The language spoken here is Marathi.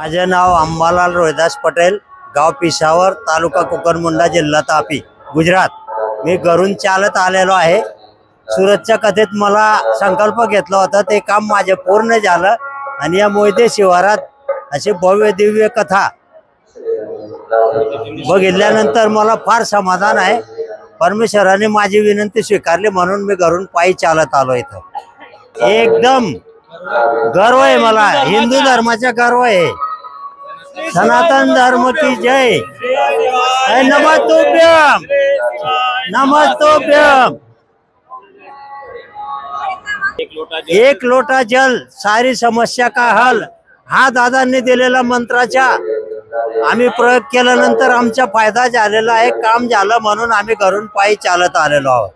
माझे नाव अंबालाल रोहिदास पटेल, गाव पिसावर, तालुका कुकरमुंडा, जिल्हा तापी, गुजरात। मी घरून चालत आलेलो आहे। सुरतच्या कथेत मला संकल्प घेतला होता, ते काम माझे पूर्ण झालं आणि या मोहिते शिवारात अशी भव्य दिव्य कथा बघितल्यानंतर मला फार समाधान आहे। परमेश्वराने माझी विनंती स्वीकारली म्हणून मी घरून पायी चालत आलो इथं। एकदम गर्व आहे मला, हिंदू धर्माचा गर्व आहे। सनातन धर्म की जय। नमस्तुभ्यम नमस्तुभ्यम। एक लोटा जल सारी समस्या का हल, हा दादांनी दिलेला मंत्राचा आम्ही प्रयोग केल्यानंतर आमचा फायदा झालेला आहे। काम झालं म्हणून आम्ही घरून पायी चालत आलेलो आहोत।